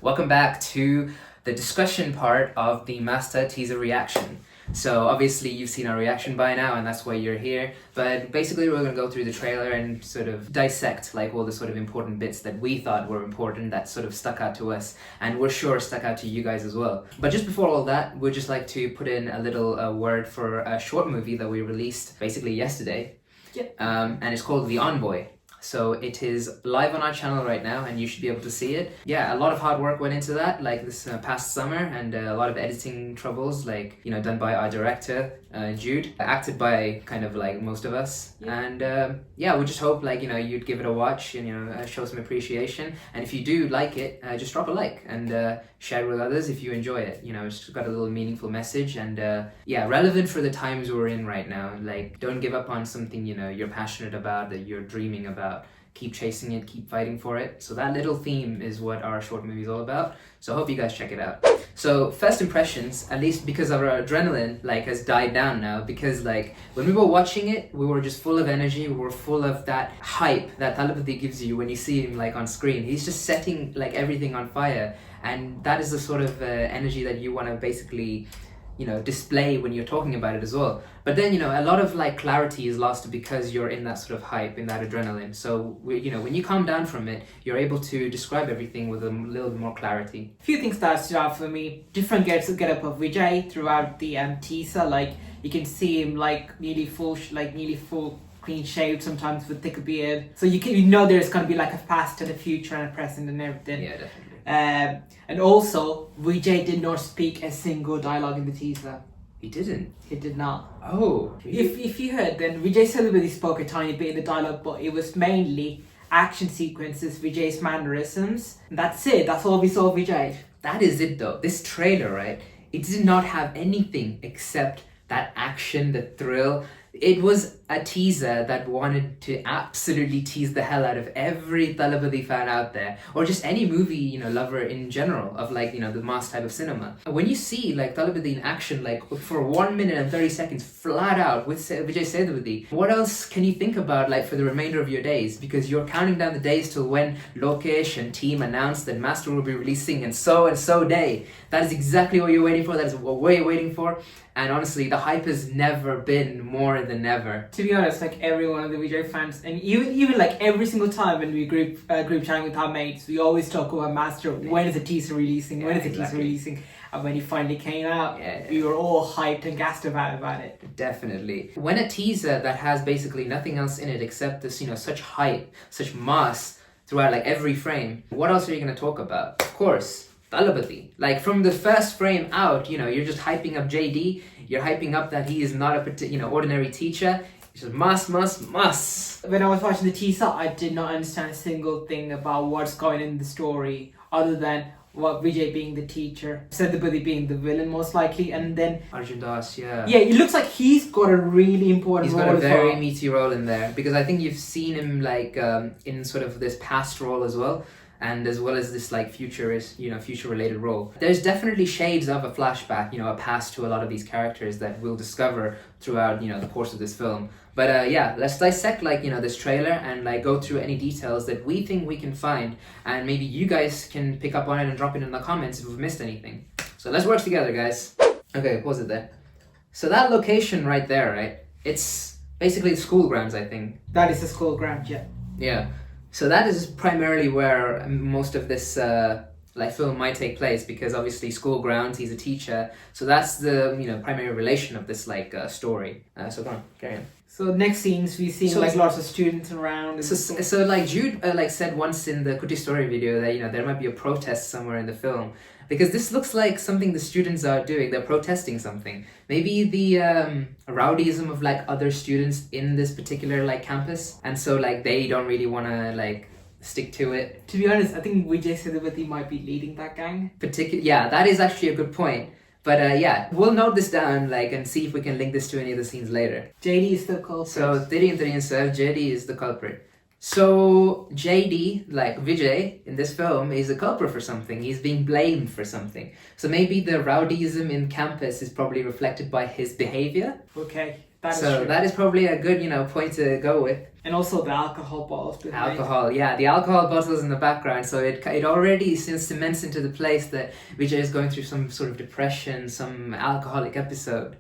Welcome back to the discussion part of the master teaser reaction. So obviously you've seen our reaction by now and that's why you're here, but basically we're going to go through the trailer and sort of dissect like all the sort of important bits that we thought were important that sort of stuck out to us and we're sure stuck out to you guys as well. But just before all that, we'd just like to put in a little word for a short movie that we released basically yesterday. And it's called The Envoy. So it is live on our channel right now and you should be able to see it. Yeah, a lot of hard work went into that, like this past summer, and a lot of editing troubles, like, you know, done by our director, Jude, acted by kind of like most of us. Yeah. And yeah, we just hope like, you know, you'd give it a watch and, you know, show some appreciation. And if you do like it, just drop a like and share it with others if you enjoy it. You know, it's got a little meaningful message and yeah, relevant for the times we're in right now. Like, don't give up on something, you know, you're passionate about, that you're dreaming about. Keep chasing it, keep fighting for it. So that little theme is what our short movie is all about. So I hope you guys check it out. So first impressions, at least because our adrenaline like has died down now, because like when we were watching it, we were just full of energy. We were full of that hype that Thalapathy gives you when you see him like on screen. He's just setting like everything on fire. And that is the sort of energy that you want to basically, you know, display when you're talking about it as well. But then, you know, a lot of like clarity is lost because you're in that sort of hype, in that adrenaline. So, you know, when you calm down from it, you're able to describe everything with a little bit more clarity. A few things that stood out for me. Different get up of Vijay throughout the teaser. Like, you can see him like nearly full clean shaved, sometimes with thicker beard. So you know there's going to be like a past and a future and a present and everything. Yeah, definitely. And also, Vijay did not speak a single dialogue in the teaser. He didn't? He did not. Oh. If you heard, then Vijay Thalapathy spoke a tiny bit in the dialogue, but it was mainly action sequences, Vijay's mannerisms. And that's it. That's all we saw of Vijay. That is it though. This trailer, right? It did not have anything except that action, the thrill. It was a teaser that wanted to absolutely tease the hell out of every Thalapathy fan out there, or just any movie, you know, lover in general of like, you know, the mass type of cinema. When you see like Thalapathy in action, like for 1 minute and 30 seconds flat out with Vijay Thalapathy, what else can you think about like for the remainder of your days? Because you're counting down the days till when Lokesh and team announced that Master will be releasing and so day. That is exactly what you're waiting for. That is what we're waiting for. And honestly, the hype has never been more than ever. To be honest, like every one of the Vijay fans, and even like every single time when we group chatting with our mates, we always talk about Master. When is the teaser releasing? When is the teaser releasing? And when he finally came out, we were all hyped and gassed about it. Definitely. When a teaser that has basically nothing else in it except this, you know, such hype, such mass throughout like every frame, what else are you going to talk about? Of course, Thalapathy. Like from the first frame out, you know, you're just hyping up JD. You're hyping up that he is not a ordinary teacher. It's just must. When I was watching the teaser, I did not understand a single thing about what's going in the story, other than what Vijay being the teacher, Thalapathy being the villain most likely, and then Arjun Das, yeah. Yeah, it looks like he's got a really important role. He's got a very meaty role in there, because I think you've seen him like in sort of this past role as well. And as well as this like future related role. There's definitely shades of a flashback, you know, a past to a lot of these characters that we'll discover throughout, you know, the course of this film. But yeah, let's dissect like, you know, this trailer and like go through any details that we think we can find, and maybe you guys can pick up on it and drop it in the comments if we've missed anything. So let's work together, guys. Okay, pause it there. So that location right there, right? It's basically the school grounds, I think. That is the school ground, yeah. Yeah. So that is primarily where most of this like film might take place, because obviously school grounds, he's a teacher. So that's the, you know, primary relation of this like story. So go on, carry on. So next scenes we see like lots of students around. And so like Jude like said once in the Kuti Story video that, you know, there might be a protest somewhere in the film. Because this looks like something the students are doing. They're protesting something. Maybe the rowdyism of like other students in this particular like campus. And so like they don't really want to like stick to it. To be honest, I think Vijay Thalapathy might be leading that gang. Yeah, that is actually a good point. But yeah, we'll note this down like and see if we can link this to any of the scenes later. JD is the culprit. So JD is the culprit. So JD, like Vijay in this film, is a culprit for something. He's being blamed for something. So maybe the rowdyism in campus is probably reflected by his behavior. Okay, That is So true. that is probably a good, point to go with. And also the alcohol bottles behind. Alcohol, yeah, the alcohol bottles in the background. So it already cements into the place that Vijay is going through some sort of depression, some alcoholic episode.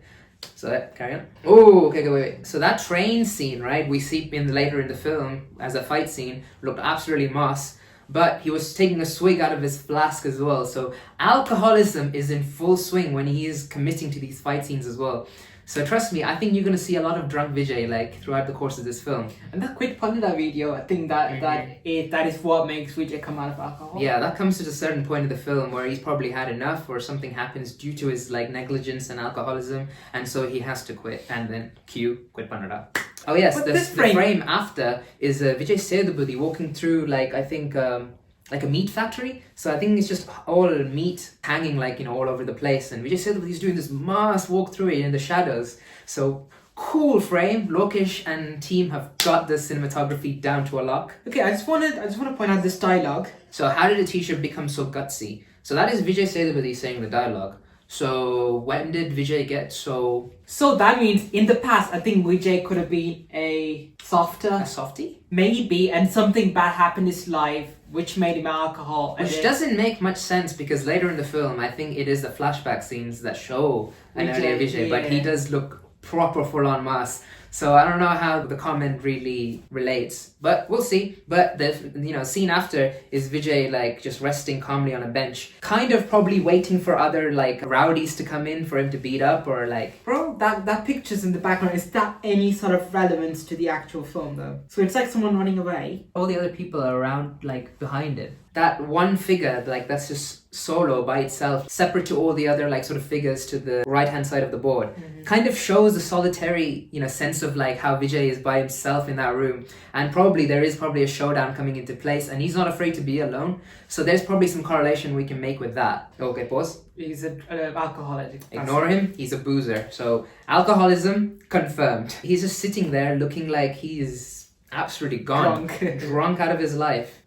So carry on. Oh, okay, wait. So that train scene, right? We see later in the film as a fight scene looked absolutely moss. But he was taking a swig out of his flask as well. So alcoholism is in full swing when he is committing to these fight scenes as well. So trust me, I think you're going to see a lot of drunk Vijay throughout the course of this film. And that Quit Pandita video, I think that is what makes Vijay come out of alcohol. Yeah, that comes to a certain point of the film where he's probably had enough, or something happens due to his negligence and alcoholism, and so he has to quit. And then cue Quit Pandita. Oh yes, the frame after is Vijay Sethupathi walking through I think a meat factory. So I think it's just all meat hanging all over the place, and Vijay Sethupathi is doing this mass walk through it in the shadows. So cool frame. Lokesh and team have got the cinematography down to a lock. Okay, I just want to point out this dialogue. So how did a teacher become so gutsy? So that is Vijay Sethupathi saying the dialogue. So when did Vijay get so... So that means in the past, I think Vijay could have been a softie? Maybe, and something bad happened in his life, which made him alcohol. Which doesn't make much sense, because later in the film, I think it is the flashback scenes that show an earlier Vijay, but he does look proper full-on mass. So I don't know how the comment really relates, but we'll see. But the scene after is Vijay just resting calmly on a bench, kind of probably waiting for other rowdies to come in for him to beat up, or Bro, that pictures in the background, is that any sort of relevance to the actual film though? So it's like someone running away. All the other people are around behind it. That one figure that's just solo by itself, separate to all the other sort of figures to the right hand side of the board, kind of shows the solitary sense of how Vijay is by himself in that room, and there is a showdown coming into place, and he's not afraid to be alone. So there's probably some correlation we can make with that. Okay, pause. He's an alcoholic. Ignore him, he's a boozer. So alcoholism confirmed. He's just sitting there looking like he's absolutely gone, drunk out of his life.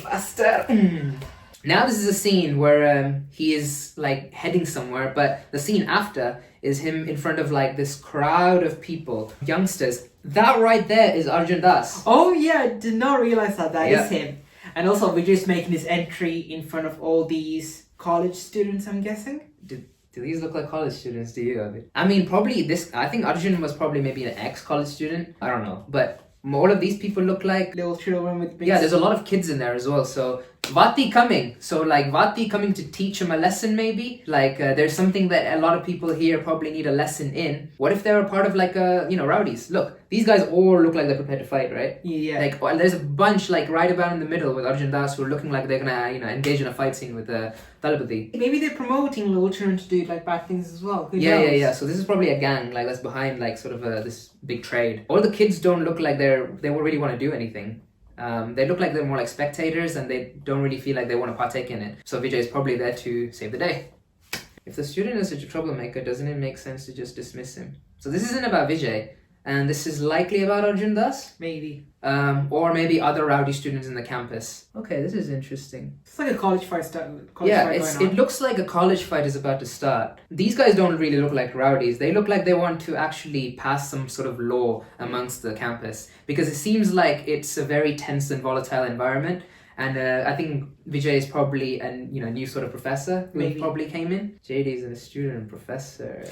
Faster. Now this is a scene where he is heading somewhere, but the scene after is him in front of this crowd of people, youngsters. That right there is Arjun Das. Oh yeah, I did not realize that is him. And also we're just making his entry in front of all these college students, I'm guessing. Do these look like college students to you? I mean, probably I think Arjun was probably maybe an ex-college student. I don't know, but all of these people look like little children with big... Yeah, there's a lot of kids in there as well. So Vati coming. So Vati coming to teach him a lesson maybe. There's something that a lot of people here probably need a lesson in. What if they're a part of rowdies? Look, these guys all look like they're prepared to fight, right? Yeah. There's a bunch right about in the middle with Arjun Das who are looking like they're gonna engage in a fight scene with Thalapathy. Maybe they're promoting little children to do bad things as well. Who knows? Yeah. So this is probably a gang that's behind sort of this big trade. All the kids don't look like they really want to do anything. They look like they're more like spectators, and they don't really feel like they want to partake in it. So Vijay is probably there to save the day. If the student is such a troublemaker, doesn't it make sense to just dismiss him? So this isn't about Vijay, and this is likely about Arjun Das? Maybe. Or maybe other rowdy students in the campus. Okay, this is interesting. It's like a college fight it looks like a college fight is about to start. These guys don't really look like rowdies. They look like they want to actually pass some sort of law amongst the campus, because it seems like it's a very tense and volatile environment. And I think Vijay is probably a new sort of professor who probably came in. JD's a student professor.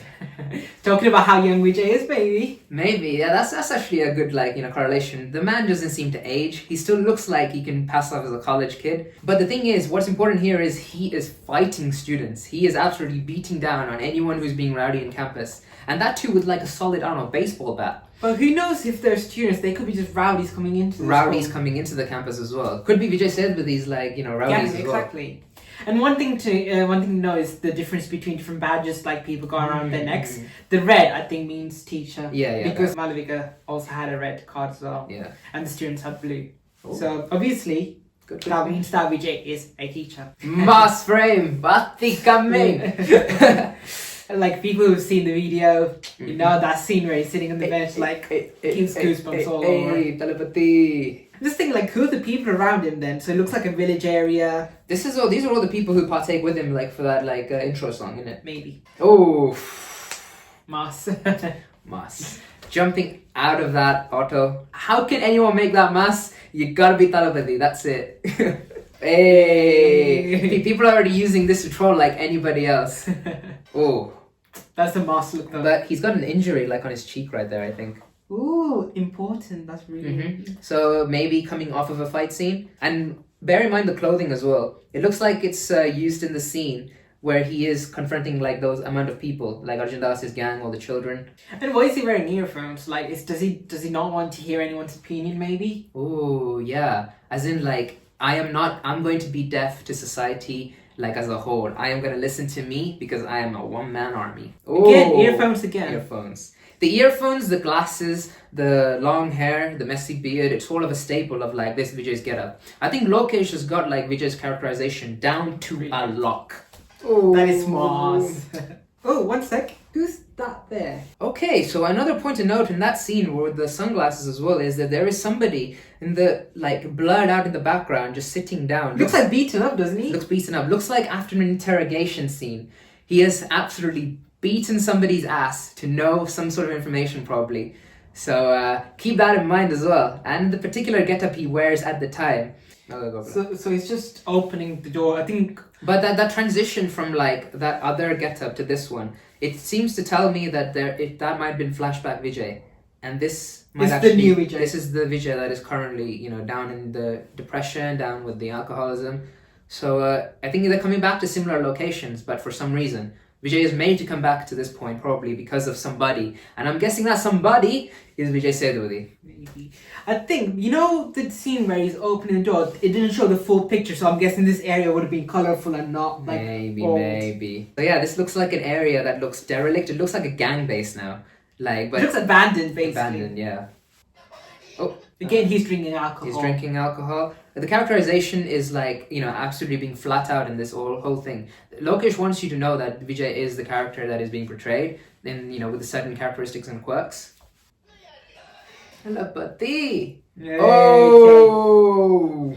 Talking about how young Vijay is, maybe. Maybe, yeah, that's actually a good correlation. The man doesn't seem to age. He still looks like he can pass off as a college kid. But the thing is, what's important here is he is fighting students. He is absolutely beating down on anyone who's being rowdy on campus. And that too with a solid, baseball bat. But who knows if they're students? They could be just rowdies coming into coming into the campus as well. Could be Vijay Sethupath's rowdies as well. Exactly. And one thing to know is the difference between different badges people go around their necks. The red, I think, means teacher. Yeah. Because Malavika also had a red card as well. Yeah. And the students had blue. Ooh. So obviously, that means that Vijay is a teacher. Mass frame, Bhatti coming. People who've seen the video, that scene where he's sitting on the bench, gives goosebumps all over. Thalapathy. I'm just thinking, who are the people around him then? So it looks like a village area. These are all the people who partake with him, for that intro song, isn't it? Maybe. Oh, Mass. Mass. Jumping out of that auto. How can anyone make that mass? You gotta be Thalapathy. That's it. Hey! People are already using this to troll like anybody else. Oh. That's the mass look though. But he's got an injury like on his cheek right there, I think. Ooh, important. That's really So maybe coming off of a fight scene. And bear in mind the clothing as well. It looks like it's used in the scene where he is confronting like those amount of people, like Arjun Das's gang, all the children. And why is he wearing earphones? Like, does he not want to hear anyone's opinion? Maybe. Oh yeah, as in like I'm going to be deaf to society. Like as a whole, I am gonna listen to me because I am a one-man army. Again, earphones again. Earphones. The earphones, the glasses, the long hair, the messy beard, it's all of a staple of like this Vijay's getup. I think Lokesh has got like Vijay's characterization down to a lock. Oh, that is Mars. Oh, one sec. Who's that there? Okay, so another point to note in that scene with the sunglasses as well is that there is somebody in the like blurred out in the background just sitting down. Looks like beaten up, doesn't he? Looks beaten up. Looks like after an interrogation scene. He has absolutely beaten somebody's ass to know some sort of information probably. So keep that in mind as well. And the particular getup he wears at the time. So he's just opening the door, I think. But that transition from like that other getup to this one, it seems to tell me that that might have been flashback Vijay. And this might It's the new Vijay. This is the Vijay that is currently, down in the depression, down with the alcoholism. So I think they're coming back to similar locations, but for some reason, Vijay is made to come back to this point probably because of somebody. And I'm guessing that somebody is Vijay Sethupathi. Maybe. I think, the scene where he's opening the door, it didn't show the full picture, so I'm guessing this area would have been colourful and not like old. Maybe. So yeah, this looks like an area that looks derelict. It looks like a gang base now. But it looks abandoned, basically. Abandoned, yeah. Oh. Again, he's drinking alcohol. He's drinking alcohol. The characterization is like, absolutely being flat out in this whole thing. Lokesh wants you to know that Vijay is the character that is being portrayed, and with certain characteristics and quirks. Thalapathy! Oh!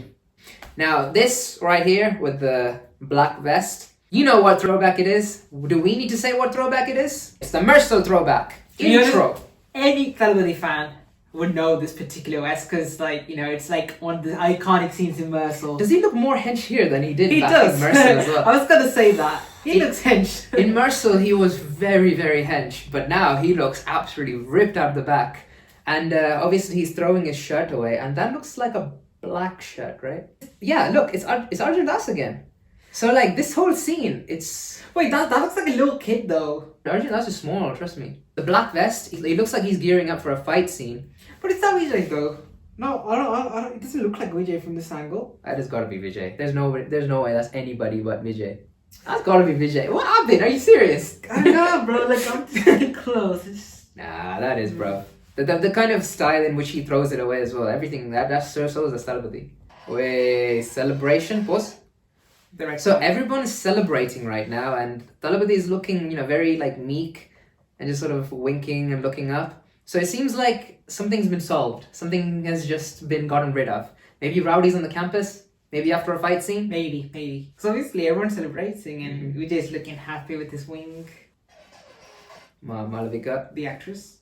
Now, this right here with the black vest, you know what throwback it is? Do we need to say what throwback it is? It's the Mercil throwback. Intro. Any Thalapathy fan would know this particular vest because, it's like one of the iconic scenes in Mercil. Does he look more hench here than he did He back does. in Mercil as well? I was going to say that. He looks hench. In Mercil, he was very, very hench, but now he looks absolutely ripped out the back. And obviously he's throwing his shirt away, and that looks like a black shirt, right? Yeah, look, it's Arjun Das again. So like this whole scene, it's... Wait, that looks like a little kid though. Arjun Das is small, trust me. The black vest, he looks like he's gearing up for a fight scene. But it's not Vijay though. No, I don't. It doesn't look like Vijay from this angle. That has got to be Vijay. There's no way that's anybody but Vijay. That's got to be Vijay. What happened? Are you serious? I don't know, bro. Like I'm pretty close. Nah, that is, bro. The kind of style in which he throws it away as well. Everything that so is the Thalapathy. Wait, celebration, boss. So everyone is celebrating right now, and Thalapathy is looking, very like meek, and just sort of winking and looking up. So it seems like something's been solved. Something has just been gotten rid of. Maybe rowdies on the campus. Maybe after a fight scene. Maybe. So obviously everyone's celebrating, and Vijay's looking happy with his wing. Malavika, the actress.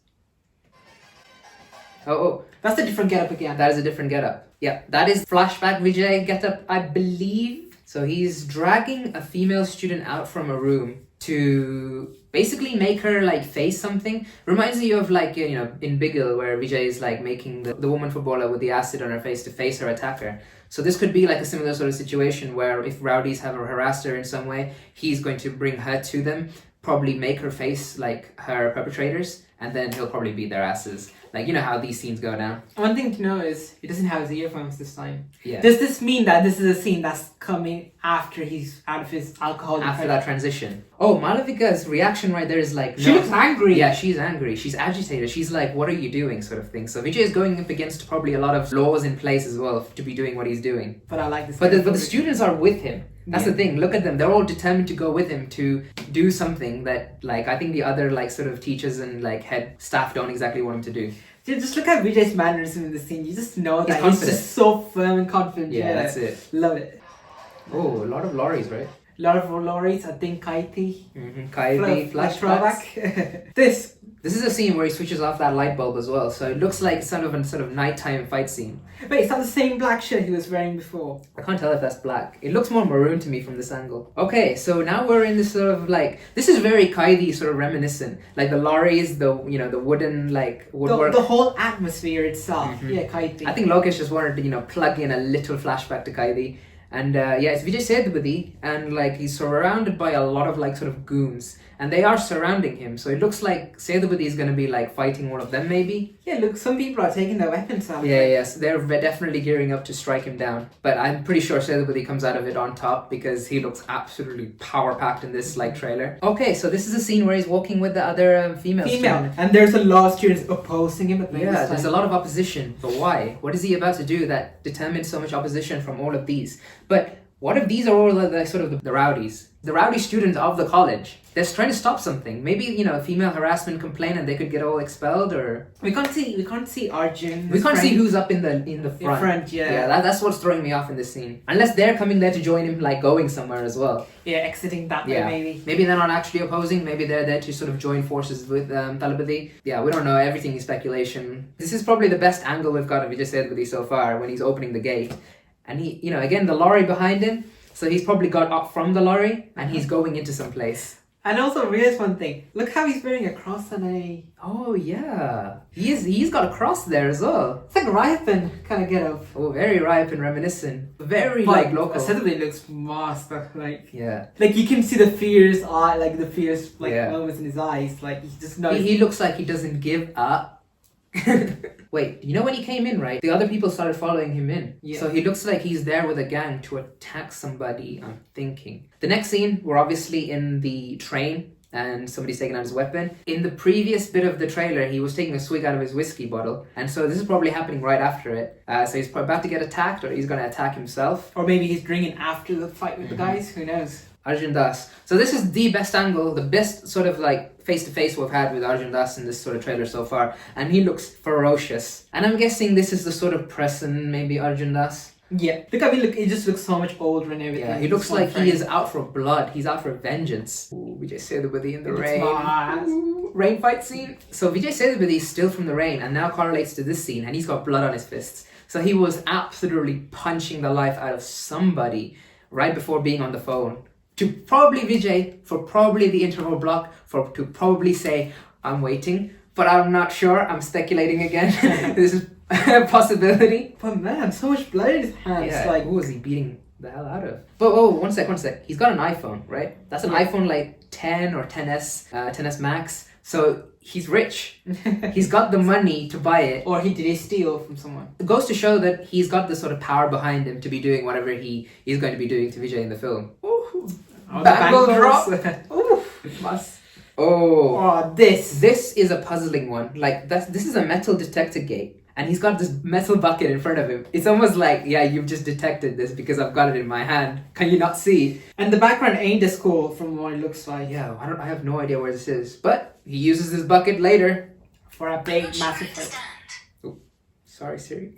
Oh, that's a different getup again. That is a different getup. Yeah, that is flashback Vijay getup, I believe. So he's dragging a female student out from a room to basically make her like face something. Reminds me of like, in Bigil where Vijay is like making the woman footballer with the acid on her face to face her attacker. So this could be like a similar sort of situation where if rowdies have harassed her in some way, he's going to bring her to them, probably make her face like her perpetrators, and then he'll probably beat their asses. Like, how these scenes go down. One thing to know is he doesn't have his earphones this time. Yeah. Does this mean that this is a scene that's coming after he's out of his alcohol? After that transition. Oh, Malavika's reaction right there is like... She looks angry. Yeah, she's angry. She's agitated. She's like, what are you doing, sort of thing. So Vijay is going up against probably a lot of laws in place as well to be doing what he's doing. But I like this. But the students are with him. That's the thing. Look at them. They're all determined to go with him to do something that, like, I think the other, like, sort of teachers and, like, head staff don't exactly want him to do. Just look at Vijay's mannerism in the scene. You just know that he's just so firm and confident. Yeah, that's it. Love it. Oh, a lot of lorries, right? A lot of lorries, I think Kaiti. Kylie flashbacks. This is a scene where he switches off that light bulb as well, so it looks like sort of nighttime fight scene. Wait, is that the same black shirt he was wearing before? I can't tell if that's black. It looks more maroon to me from this angle. Okay, so now we're in this sort of like, this is very Kaidi sort of reminiscent. Like the lorries, the the wooden like woodwork. The whole atmosphere itself. Yeah, Kaiti. I think Lokesh just wanted to plug in a little flashback to Kaidi. And it's Vijay Sethupathi, and like he's surrounded by a lot of like sort of goons, and they are surrounding him. So it looks like Sethupathi is going to be like fighting one of them, maybe. Yeah, look, some people are taking their weapons out. Yeah, yes, they're definitely gearing up to strike him down. But I'm pretty sure Sethupathi comes out of it on top because he looks absolutely power packed in this like trailer. Okay, so this is a scene where he's walking with the other female student. And there's a lot of students opposing him. There's a lot of opposition. But why? What is he about to do that determines so much opposition from all of these? But what if these are all the sort of the rowdies? The rowdy students of the college. They're trying to stop something. Maybe, female harassment complaint and they could get all expelled, or we can't see Arjun. We can't see who's up in the front. In front, yeah. Yeah, that's what's throwing me off in this scene. Unless they're coming there to join him, like going somewhere as well. Yeah, exiting that way maybe. Maybe they're not actually opposing. Maybe they're there to sort of join forces with Thalapathy. Yeah, we don't know. Everything is speculation. This is probably the best angle we've got of Vijay Sethupathi so far when he's opening the gate. And he, again, the lorry behind him. So he's probably got up from the lorry and he's going into some place. And also realize one thing. Look how he's wearing a cross and a... Oh yeah. He's got a cross there as well. It's like Ryapan kind of get up. Oh, very Ryapan reminiscent. Very like local. Suddenly looks master. Like, yeah. Like you can see the fierce eye, like the fierce moments in his eyes. Like he just knows. He looks like he doesn't give up. Wait, when he came in, right? The other people started following him in. Yeah. So he looks like he's there with a gang to attack somebody, I'm thinking. The next scene, we're obviously in the train and somebody's taking out his weapon. In the previous bit of the trailer, he was taking a swig out of his whiskey bottle. And so this is probably happening right after it. So he's about to get attacked, or he's going to attack himself. Or maybe he's drinking after the fight with the guys, who knows? Arjun Das. So this is the best angle, the best sort of like face-to-face we've had with Arjun Das in this sort of trailer so far. And he looks ferocious. And I'm guessing this is the sort of person, maybe Arjun Das. Yeah. Look, he just looks so much older and everything. Yeah, he looks like he is out for blood. He's out for vengeance. Ooh, Vijay Sethupathi in the rain. Ooh, rain fight scene. So Vijay Sethupathi is still from the rain and now correlates to this scene, and he's got blood on his fists. So he was absolutely punching the life out of somebody right before being on the phone. To probably Vijay, for probably the interval block, to probably say, I'm waiting, but I'm not sure, I'm speculating again. This is a possibility. But man, so much blood in his hands. Yeah, like, who was he beating the hell out of? But one sec. He's got an iPhone, right? That's an iPhone like 10 or 10S, 10S Max. So he's rich. He's got the money to buy it. Or did he steal from someone? It goes to show that he's got the sort of power behind him to be doing whatever he's going to be doing to Vijay in the film. Ooh. Bangle drop. Ooh. Must. Oh, this is a puzzling one. Like this is a metal detector gate, and he's got this metal bucket in front of him. It's almost like, you've just detected this because I've got it in my hand. Can you not see? And the background ain't as cool from what it looks like. Yeah, I have no idea where this is, but he uses this bucket later for a big massive fight. Oh, sorry, Siri.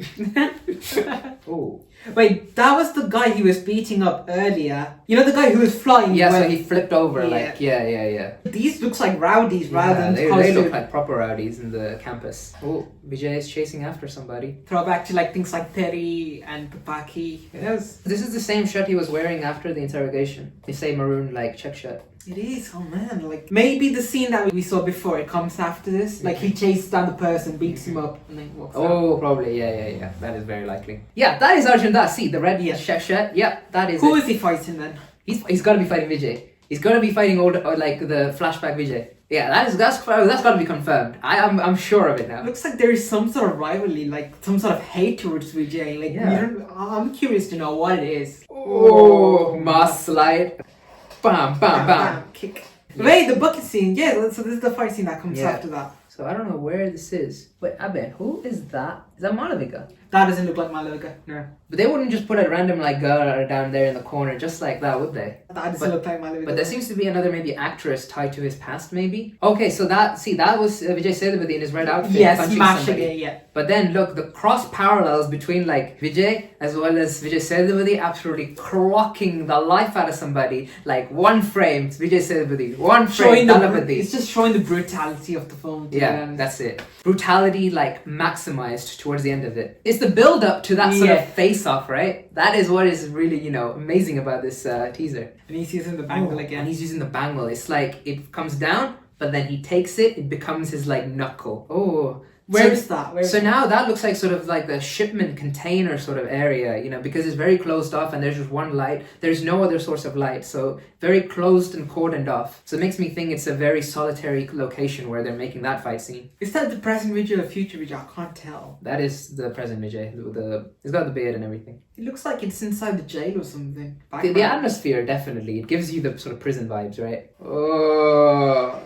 Oh. Wait, that was the guy he was beating up earlier. The guy who was flying. Yeah, so he flipped over. Yeah. These looks like rowdies rather than they look like proper rowdies in the campus. Oh, Vijay is chasing after somebody. Throwback to like things like Terry and Papaki. Yes. This is the same shirt he was wearing after the interrogation. The same maroon like check shirt. It is. Oh man, like maybe the scene that we saw before, it comes after this. Like he chases down the person, beats him up, and then walks out. Oh, probably. Yeah. That is very likely. Yeah, that is Arjun Das. See, the red check shirt. Yeah, that is Who is he fighting then? He's got to be fighting Vijay. He's got to be fighting the flashback Vijay. Yeah, that's got to be confirmed. I'm sure of it now. Looks like there is some sort of rivalry, like some sort of hate towards Vijay. Like I'm curious to know what it is. Oh, mass slide. Bam, bam. Kick. Yeah. Wait, the bucket scene. Yeah, so this is the fight scene that comes after that. So I don't know where this is. Wait, Abe, who is that? Is that Malavika? That doesn't look like Malavika, no. But they wouldn't just put a random like girl down there in the corner just like that, would they? That doesn't look like Malavika. But there seems to be another maybe actress tied to his past, maybe. Okay, so that was Vijay Sethupathi in his red outfit. Yes, smashing it, yeah. But then look, the cross parallels between like Vijay as well as Vijay Sethupathi absolutely clocking the life out of somebody. Like one frame, it's Vijay Sethupathi, one frame, Thalapathy. It's just showing the brutality of the film. Yeah, that's it. Brutality like maximized towards the end of it. It's the build up to that sort of face off, right? That is what is really, amazing about this teaser. And he's using the bangle again. And he's using the bangle. It's like it comes down, but then he takes it, it becomes his like knuckle. Oh. Where is that? So now that looks like sort of like the shipment container sort of area, because it's very closed off and there's just one light. There's no other source of light. So very closed and cordoned off. So it makes me think it's a very solitary location where they're making that fight scene. Is that the present Vijay or future Vijay? I can't tell. That is the present Vijay. It's got the beard and everything. It looks like it's inside the jail or something. The atmosphere, definitely. It gives you the sort of prison vibes, right? Oh.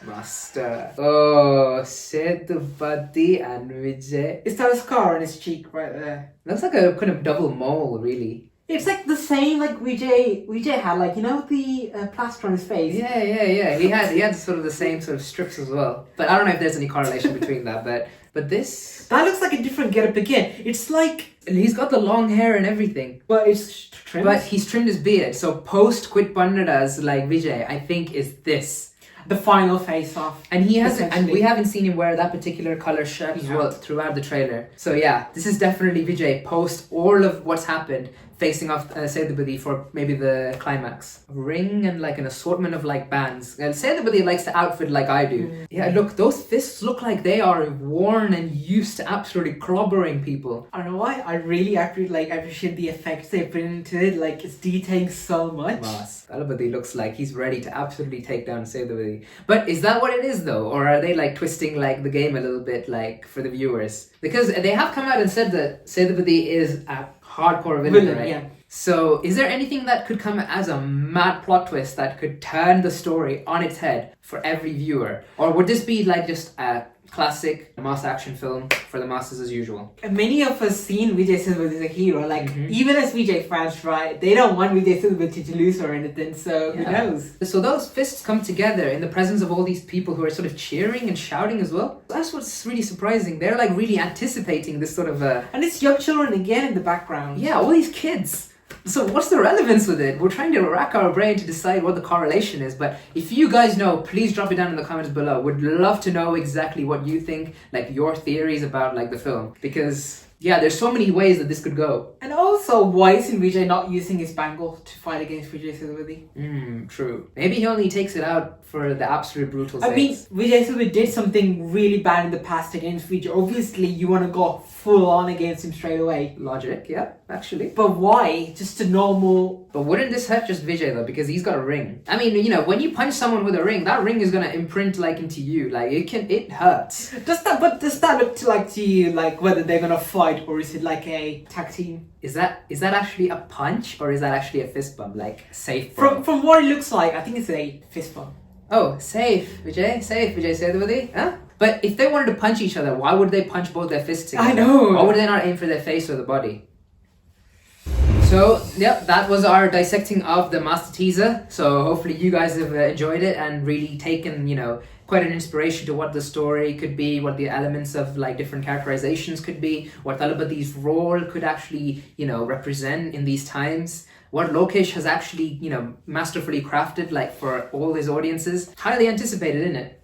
Master. Oh, Sethupathi and Vijay. Is that a scar on his cheek right there? Looks like a kind of double mole, really. It's like the same like Vijay had, like, the plaster on his face. Yeah. He had sort of the same sort of strips as well. But I don't know if there's any correlation between that. But this... That looks like a different getup again. It's like... And he's got the long hair and everything. But it's trimmed. But he's trimmed his beard. So post Quit Bandadas like Vijay, I think is this. The final face-off. And we haven't seen him wear that particular color shirt as well throughout the trailer. So yeah, this is definitely Vijay post all of what's happened, facing off Sethupathi for maybe the climax. A ring and like an assortment of like bands. And Sethupathi likes to outfit like I do. Yeah, look, those fists look like they are worn and used to absolutely clobbering people. I don't know why, I really appreciate the effects they put into it. Like, it's detailing so much. Thalapathy looks like he's ready to absolutely take down Sethupathi. But is that what it is though? Or are they like twisting like the game a little bit like for the viewers? Because they have come out and said that Sethupathi is a hardcore villain, right? Yeah. So is there anything that could come as a mad plot twist that could turn the story on its head for every viewer? Or would this be like just a classic mass action film for the masses as usual? And many of us seen Vijay Sethupathi as a hero. Like, even as Vijay fans, right? They don't want Vijay Sethupathi to lose or anything, so who knows? So those fists come together in the presence of all these people who are sort of cheering and shouting as well. That's what's really surprising. They're like really anticipating this sort of... And it's young children again in the background. Yeah, all these kids. So what's the relevance with it? We're trying to rack our brain to decide what the correlation is, but if you guys know, please drop it down in the comments below. Would love to know exactly what you think, like your theories about like the film, because yeah, there's so many ways that this could go. And also, why isn't Vijay not using his bangle to fight against Vijay Sethupathi? True. Maybe he only takes it out for the absolute brutal I mean, Vijay Sethupathi did something really bad in the past against Vijay. Obviously, you want to go full on against him straight away. Logic, yeah, actually. But why? Just a normal... But wouldn't this hurt just Vijay though? Because he's got a ring. I mean, when you punch someone with a ring, that ring is gonna imprint like into you. Like it hurts. Does that look to you like whether they're gonna fight, or is it like a tag team? Is that actually a punch, or is that actually a fist bump? Like safe bump? From what it looks like, I think it's a fist bump. Oh, safe Vijay Sethupathi, huh? But if they wanted to punch each other, why would they punch both their fists together? I know. Why would they not aim for their face or the body? So, yep, that was our dissecting of the master teaser. So hopefully you guys have enjoyed it and really taken, quite an inspiration to what the story could be, what the elements of like different characterizations could be, what Thalapathi's role could actually, represent in these times. What Lokesh has actually, masterfully crafted like for all his audiences. Highly anticipated, isn't it?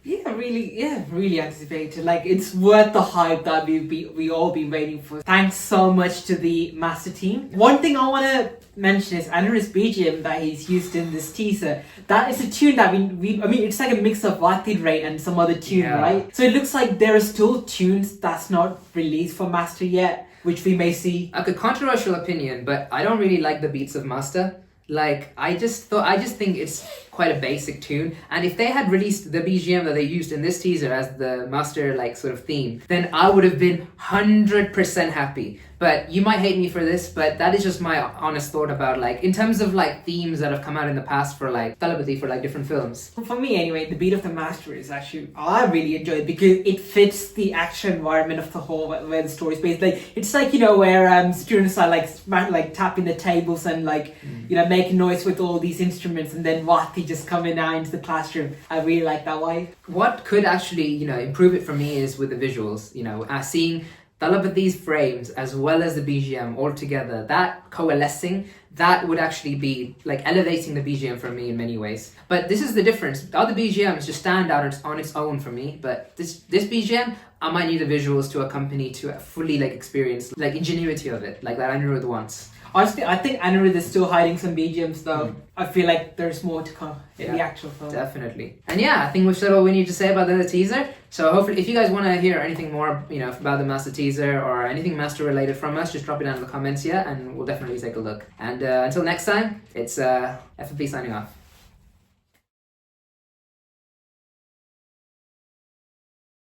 Really anticipated. Like, it's worth the hype that we all been waiting for. Thanks so much to the master team. One thing I want to mention is Anur's BGM that he's used in this teaser. That is a tune that it's like a mix of Vatid Ray and some other tune, right? So it looks like there are still tunes that's not released for Master yet, which we may see. Like a controversial opinion, but I don't really like the beats of Master. Like, I just think it's quite quite a basic tune. And if they had released the BGM that they used in this teaser as the master like sort of theme, then I would have been 100% happy. But you might hate me for this, but that is just my honest thought about like, in terms of like themes that have come out in the past for like Thalapathy, for like different films. For me anyway, the beat of the master is actually, I really enjoy it because it fits the action environment of the whole, where the story is based. Like, it's like, you know, where students are like tapping the tables and like, you know, making noise with all these instruments, and then Vati just coming out into the classroom. I really like that vibe. What could actually, you know, improve it for me is with the visuals, you know, seeing Thalapathy's frames as well as the BGM all together, that coalescing, that would actually be like elevating the BGM for me in many ways. But this is the difference. The other BGMs just stand out on its own for me, but this BGM, I might need the visuals to accompany to fully like experience like ingenuity of it, like that Anirudh wants. Honestly, I think Anirudh is still hiding some BGMs though. I feel like there's more to come in the actual film. Definitely. And yeah, I think we've said all we need to say about the teaser. So hopefully, if you guys want to hear anything more, you know, about the Master teaser or anything Master related from us, just drop it down in the comments, and we'll definitely take a look. And until next time, it's FFP signing off.